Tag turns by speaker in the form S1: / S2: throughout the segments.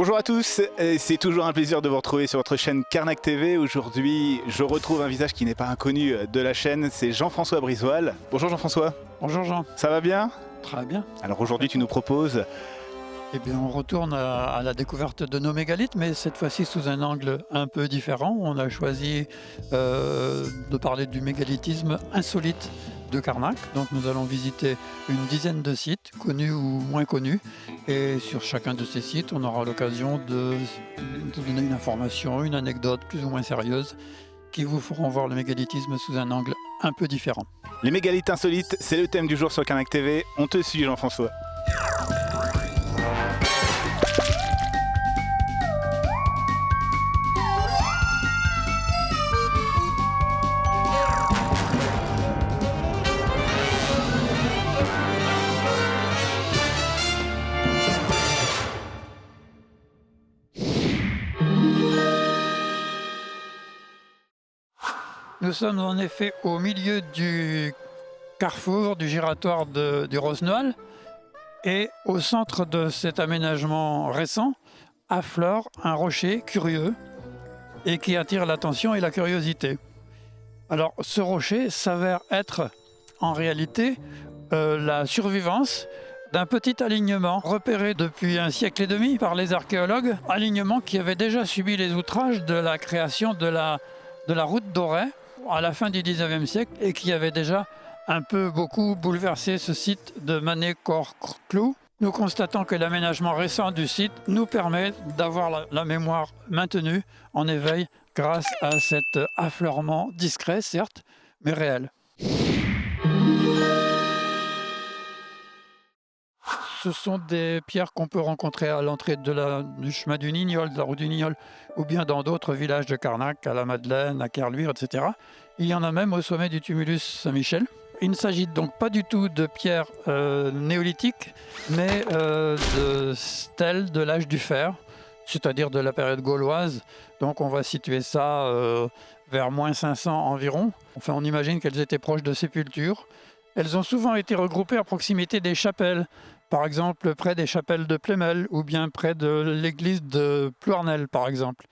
S1: Bonjour à tous, c'est toujours un plaisir de vous retrouver sur votre chaîne Carnac TV. Aujourd'hui, je retrouve un visage qui n'est pas inconnu de la chaîne, c'est Jean-François Brizoal. Bonjour Jean-François.
S2: Bonjour Jean.
S1: Ça va bien?
S2: Très bien.
S1: Alors aujourd'hui, tu nous proposes...
S2: Eh bien, on retourne à la découverte de nos mégalithes, mais cette fois-ci sous un angle un peu différent. On a choisi de parler du mégalithisme insolite de Carnac. Donc nous allons visiter une dizaine de sites, connus ou moins connus. Et sur chacun de ces sites, on aura l'occasion de donner une information, une anecdote plus ou moins sérieuse qui vous feront voir le mégalithisme sous un angle un peu différent.
S1: Les mégalithes insolites, c'est le thème du jour sur Carnac TV. On te suit Jean-François.
S2: Nous sommes en effet au milieu du carrefour, du giratoire du Rosnoal, et au centre de cet aménagement récent affleure un rocher curieux et qui attire l'attention et la curiosité. Alors ce rocher s'avère être en réalité la survivance d'un petit alignement repéré depuis un siècle et demi par les archéologues, alignement qui avait déjà subi les outrages de la création de la route d'Auray à la fin du 19e siècle et qui avait déjà un peu beaucoup bouleversé ce site de Mané-Corclou. Nous constatons que l'aménagement récent du site nous permet d'avoir la mémoire maintenue en éveil grâce à cet affleurement discret, certes, mais réel. Ce sont des pierres qu'on peut rencontrer à l'entrée du chemin du Nignol, de la route du Nignol, ou bien dans d'autres villages de Carnac, à la Madeleine, à Kerluire, etc. Il y en a même au sommet du tumulus Saint-Michel. Il ne s'agit donc pas du tout de pierres néolithiques, mais de stèles de l'âge du fer, c'est-à-dire de la période gauloise. Donc on va situer ça vers moins 500 environ. Enfin, on imagine qu'elles étaient proches de sépultures. Elles ont souvent été regroupées à proximité des chapelles, par exemple près des chapelles de Plémel ou bien près de l'église de Plournel, par exemple.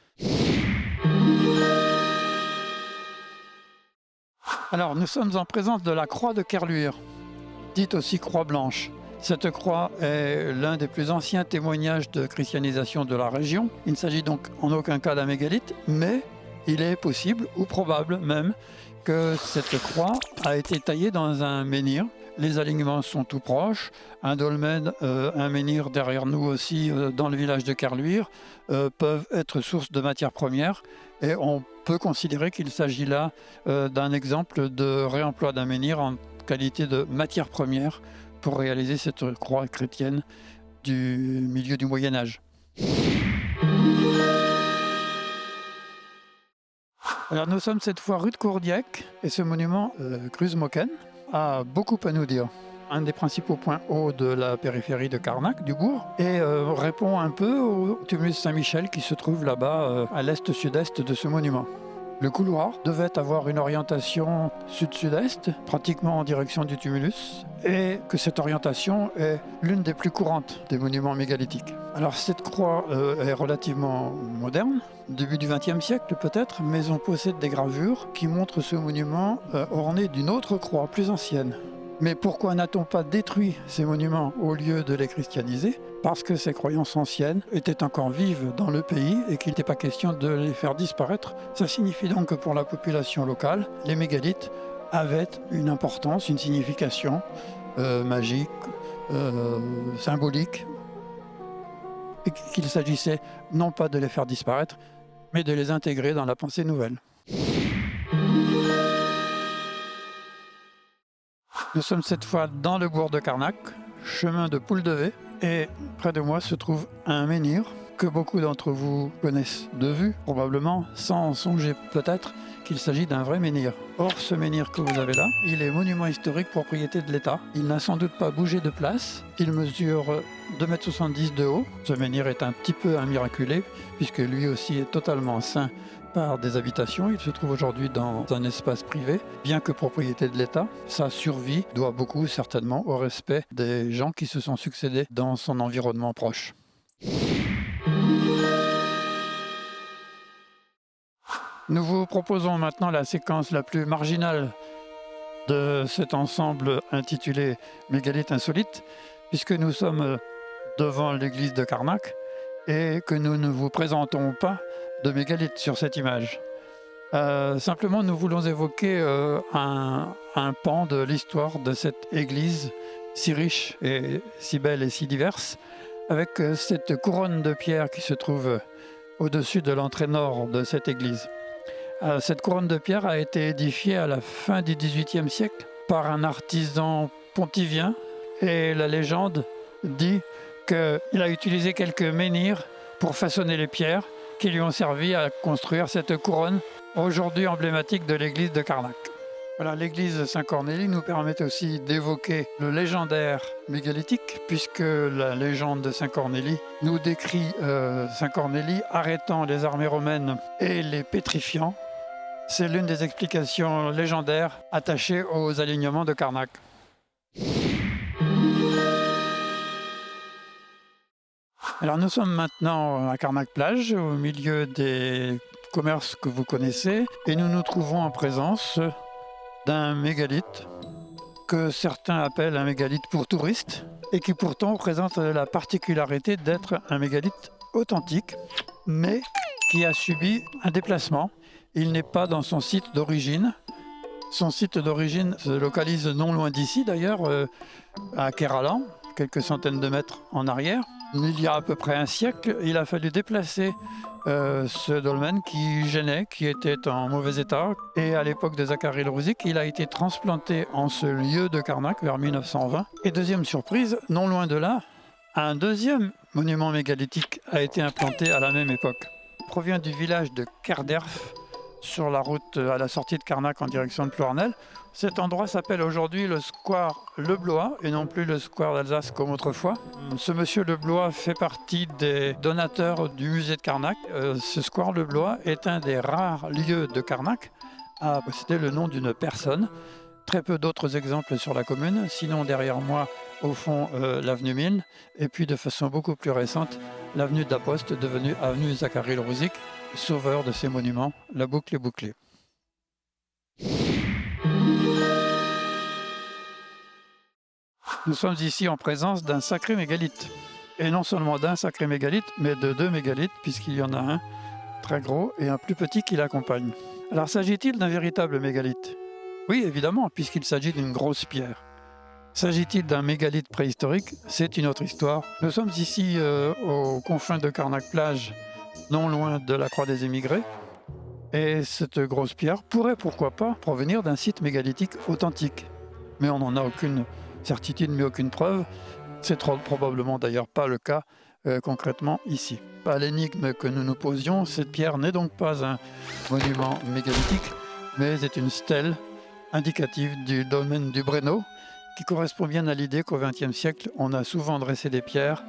S2: Alors, nous sommes en présence de la croix de Kerluire, dite aussi croix blanche. Cette croix est l'un des plus anciens témoignages de christianisation de la région. Il ne s'agit donc en aucun cas d'un mégalith, mais il est possible, ou probable même, que cette croix a été taillée dans un menhir. Les alignements sont tout proches. Un dolmen, un menhir derrière nous aussi, dans le village de Kerluire, peuvent être source de matières premières. Et on peut considérer qu'il s'agit là d'un exemple de réemploi d'un menhir en qualité de matière première pour réaliser cette croix chrétienne du milieu du Moyen-Âge. Alors nous sommes cette fois rue de Courdiac et ce monument, Cruz-Moquen, a beaucoup à nous dire. Un des principaux points hauts de la périphérie de Carnac, du bourg, et répond un peu au tumulus Saint-Michel qui se trouve là-bas à l'est-sud-est de ce monument. Le couloir devait avoir une orientation sud-sud-est, pratiquement en direction du tumulus, et que cette orientation est l'une des plus courantes des monuments mégalithiques. Alors cette croix est relativement moderne, début du XXe siècle peut-être, mais on possède des gravures qui montrent ce monument orné d'une autre croix plus ancienne. Mais pourquoi n'a-t-on pas détruit ces monuments au lieu de les christianiser? Parce que ces croyances anciennes étaient encore vives dans le pays et qu'il n'était pas question de les faire disparaître. Ça signifie donc que pour la population locale, les mégalithes avaient une importance, une signification magique, symbolique, et qu'il s'agissait non pas de les faire disparaître, mais de les intégrer dans la pensée nouvelle. Nous sommes cette fois dans le bourg de Carnac, chemin de Pouledevet, et près de moi se trouve un menhir que beaucoup d'entre vous connaissent de vue, probablement, sans songer peut-être qu'il s'agit d'un vrai menhir. Or, ce menhir que vous avez là, il est monument historique propriété de l'État. Il n'a sans doute pas bougé de place. Il mesure 2,70 m de haut. Ce menhir est un petit peu un miraculé, puisque lui aussi est totalement sain par des habitations. Il se trouve aujourd'hui dans un espace privé, bien que propriété de l'État. Sa survie doit beaucoup certainement au respect des gens qui se sont succédés dans son environnement proche. Nous vous proposons maintenant la séquence la plus marginale de cet ensemble intitulé Mégalithes insolites, puisque nous sommes devant l'église de Carnac et que nous ne vous présentons pas de mégalithes sur cette image. Simplement, nous voulons évoquer un pan de l'histoire de cette église si riche et si belle et si diverse, avec cette couronne de pierre qui se trouve au-dessus de l'entrée nord de cette église. Cette couronne de pierre a été édifiée à la fin du XVIIIe siècle par un artisan pontivien et la légende dit qu'il a utilisé quelques menhirs pour façonner les pierres qui lui ont servi à construire cette couronne aujourd'hui emblématique de l'église de Carnac. Voilà, l'église Saint-Cornélie nous permet aussi d'évoquer le légendaire mégalithique, puisque la légende de Saint-Cornélie nous décrit Saint-Cornélie arrêtant les armées romaines et les pétrifiant. C'est l'une des explications légendaires attachées aux alignements de Carnac. Alors nous sommes maintenant à Carnac-Plage, au milieu des commerces que vous connaissez, et nous nous trouvons en présence d'un mégalithe que certains appellent un mégalithe pour touristes et qui pourtant présente la particularité d'être un mégalithe authentique, mais qui a subi un déplacement. Il n'est pas dans son site d'origine. Son site d'origine se localise non loin d'ici d'ailleurs, à Kéralan, quelques centaines de mètres en arrière. Il y a à peu près un siècle, il a fallu déplacer ce dolmen qui gênait, qui était en mauvais état. Et à l'époque de Zacharie Le Rouzic, il a été transplanté en ce lieu de Carnac vers 1920. Et deuxième surprise, non loin de là, un deuxième monument mégalithique a été implanté à la même époque. Il provient du village de Kerderf, sur la route à la sortie de Carnac en direction de Plournel. Cet endroit s'appelle aujourd'hui le square Le Blois et non plus le square d'Alsace comme autrefois. Ce monsieur Le Blois fait partie des donateurs du musée de Carnac. Ce square Le Blois est un des rares lieux de Carnac à posséder le nom d'une personne. Très peu d'autres exemples sur la commune, sinon derrière moi au fond l'avenue Milne et puis de façon beaucoup plus récente l'avenue d'Aposte devenue avenue Zacharie Le Rouzic, sauveur de ces monuments. La boucle est bouclée. Nous sommes ici en présence d'un sacré mégalithe. Et non seulement d'un sacré mégalithe, mais de deux mégalithes, puisqu'il y en a un très gros et un plus petit qui l'accompagne. Alors s'agit-il d'un véritable mégalithe ? Oui, évidemment, puisqu'il s'agit d'une grosse pierre. S'agit-il d'un mégalithe préhistorique ? C'est une autre histoire. Nous sommes ici aux confins de Carnac-Plage, non loin de la Croix des Émigrés. Et cette grosse pierre pourrait, pourquoi pas, provenir d'un site mégalithique authentique. Mais on n'en a aucune certitude, mais aucune preuve. C'est probablement d'ailleurs pas le cas concrètement ici. À l'énigme que nous nous posions, cette pierre n'est donc pas un monument mégalithique, mais est une stèle indicative du dolmen du Breno, qui correspond bien à l'idée qu'au XXe siècle, on a souvent dressé des pierres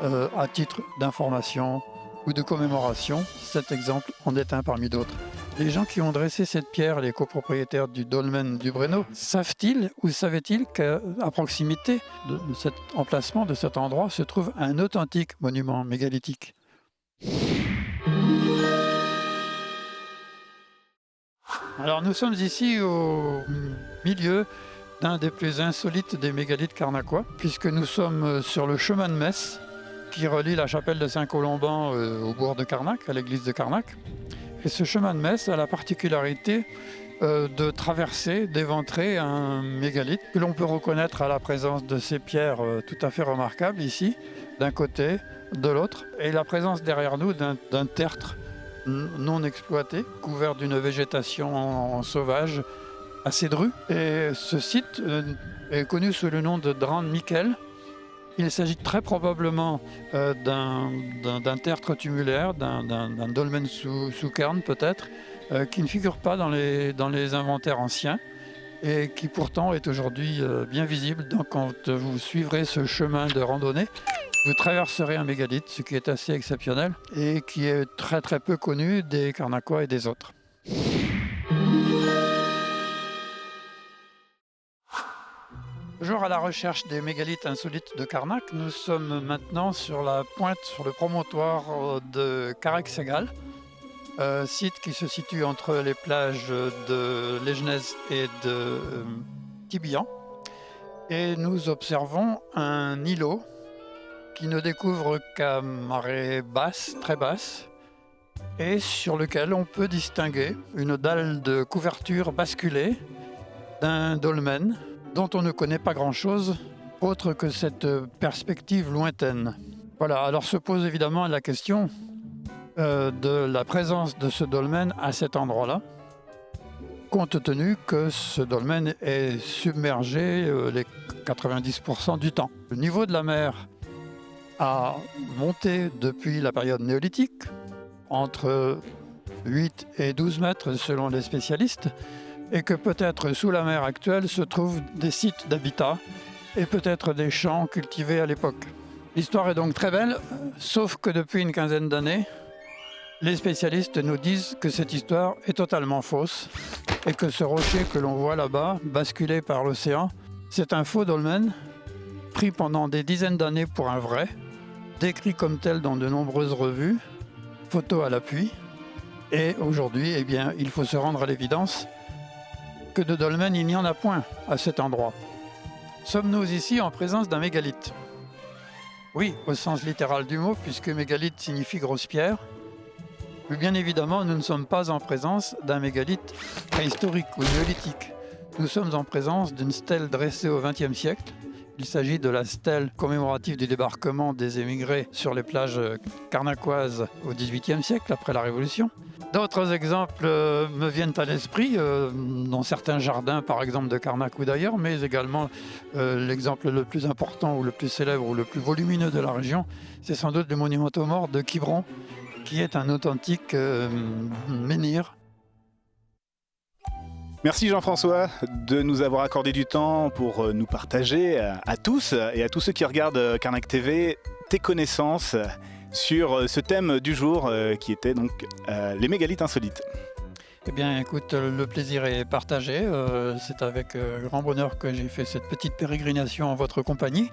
S2: à titre d'information ou de commémoration. Cet exemple en est un parmi d'autres. Les gens qui ont dressé cette pierre, les copropriétaires du dolmen du Breno, savent-ils ou savaient-ils qu'à proximité de cet emplacement, de cet endroit, se trouve un authentique monument mégalithique ? Alors nous sommes ici au milieu d'un des plus insolites des mégalithes carnacois, puisque nous sommes sur le chemin de Metz qui relie la chapelle de Saint-Colomban au bourg de Carnac, à l'église de Carnac. Et ce chemin de Metz a la particularité de traverser, d'éventrer un mégalithe que l'on peut reconnaître à la présence de ces pierres tout à fait remarquables ici, d'un côté, de l'autre, et la présence derrière nous d'un tertre non exploité, couvert d'une végétation sauvage assez drue. Et ce site est connu sous le nom de Dran Michel. Il s'agit très probablement d'un tertre tumulaire, d'un dolmen sous cairn peut-être, qui ne figure pas dans les inventaires anciens et qui pourtant est aujourd'hui bien visible. Donc quand vous suivrez ce chemin de randonnée, vous traverserez un mégalithe, ce qui est assez exceptionnel et qui est très très peu connu des Carnacois et des autres. Toujours à la recherche des mégalithes insolites de Carnac, nous sommes maintenant sur la pointe, sur le promontoire de Carrec-Ségal, site qui se situe entre les plages de Légenèse et de Tibian. Et nous observons un îlot qui ne découvre qu'à marée basse, très basse, et sur lequel on peut distinguer une dalle de couverture basculée d'un dolmen dont on ne connaît pas grand-chose autre que cette perspective lointaine. Voilà, alors se pose évidemment la question de la présence de ce dolmen à cet endroit-là, compte tenu que ce dolmen est submergé les 90% du temps. Le niveau de la mer a monté depuis la période néolithique, entre 8 et 12 mètres selon les spécialistes, et que peut-être sous la mer actuelle se trouvent des sites d'habitat et peut-être des champs cultivés à l'époque. L'histoire est donc très belle, sauf que depuis une quinzaine d'années, les spécialistes nous disent que cette histoire est totalement fausse et que ce rocher que l'on voit là-bas, basculé par l'océan, c'est un faux dolmen pris pendant des dizaines d'années pour un vrai, décrit comme tel dans de nombreuses revues, photos à l'appui. Et aujourd'hui, eh bien, il faut se rendre à l'évidence que de dolmen, il n'y en a point à cet endroit. Sommes-nous ici en présence d'un mégalithe? Oui, au sens littéral du mot, puisque mégalithe signifie grosse pierre. Mais bien évidemment, nous ne sommes pas en présence d'un mégalithe préhistorique ou néolithique. Nous sommes en présence d'une stèle dressée au XXe siècle. Il s'agit de la stèle commémorative du débarquement des émigrés sur les plages carnacoises au XVIIIe siècle, après la Révolution. D'autres exemples me viennent à l'esprit, dans certains jardins, par exemple de Carnac ou d'ailleurs, mais également l'exemple le plus important ou le plus célèbre ou le plus volumineux de la région, c'est sans doute le monument aux morts de Quiberon, qui est un authentique menhir.
S1: Merci Jean-François de nous avoir accordé du temps pour nous partager à tous et à tous ceux qui regardent Carnac TV tes connaissances sur ce thème du jour qui était donc les mégalithes insolites.
S2: Eh bien écoute, le plaisir est partagé. C'est avec grand bonheur que j'ai fait cette petite pérégrination en votre compagnie.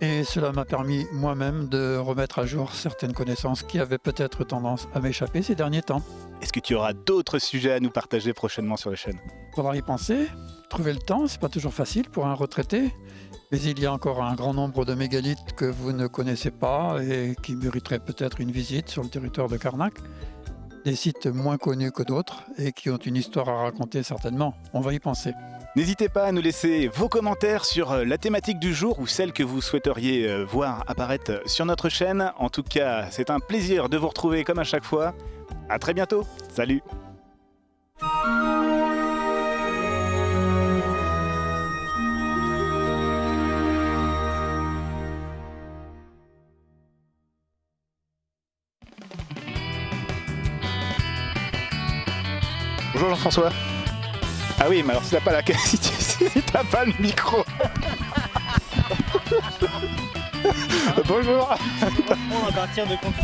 S2: Et cela m'a permis moi-même de remettre à jour certaines connaissances qui avaient peut-être tendance à m'échapper ces derniers temps.
S1: Est-ce que tu auras d'autres sujets à nous partager prochainement sur la chaîne?
S2: Il faudra y penser, trouver le temps, c'est pas toujours facile pour un retraité. Mais il y a encore un grand nombre de mégalithes que vous ne connaissez pas et qui mériteraient peut-être une visite sur le territoire de Carnac. Des sites moins connus que d'autres et qui ont une histoire à raconter certainement. On va y penser.
S1: N'hésitez pas à nous laisser vos commentaires sur la thématique du jour ou celle que vous souhaiteriez voir apparaître sur notre chaîne. En tout cas, c'est un plaisir de vous retrouver comme à chaque fois. À très bientôt. Salut. Bonjour Jean-François. Ah oui, mais alors si t'as pas si t'as pas le micro. Bonjour.
S3: On va partir de compte.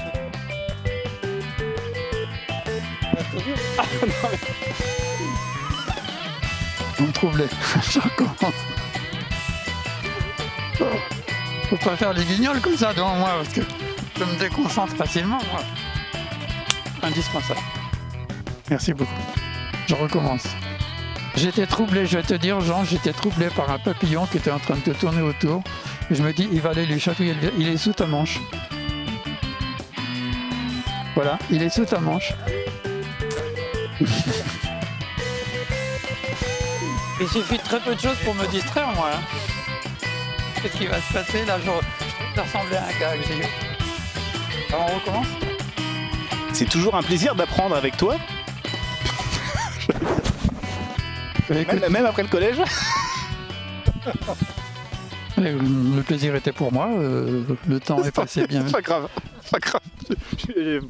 S2: Vous me troublez. Je recommence. Faut pas faire les guignols comme ça devant moi parce que je me déconcentre facilement. Moi. Indispensable. Merci beaucoup. Je recommence. J'étais troublé, je vais te dire, Jean, j'étais troublé par un papillon qui était en train de te tourner autour. Et je me dis, il va aller lui chatouiller le... Il est sous ta manche. Voilà, il est sous ta manche. Il suffit de très peu de choses pour me distraire, moi. Qu'est-ce qui va se passer là? Ça ressemblait à un gars que j'ai eu. Alors on recommence?
S1: C'est toujours un plaisir d'apprendre avec toi. Même après le collège.
S2: Le plaisir était pour moi, le temps est passé bien.
S1: Pas grave.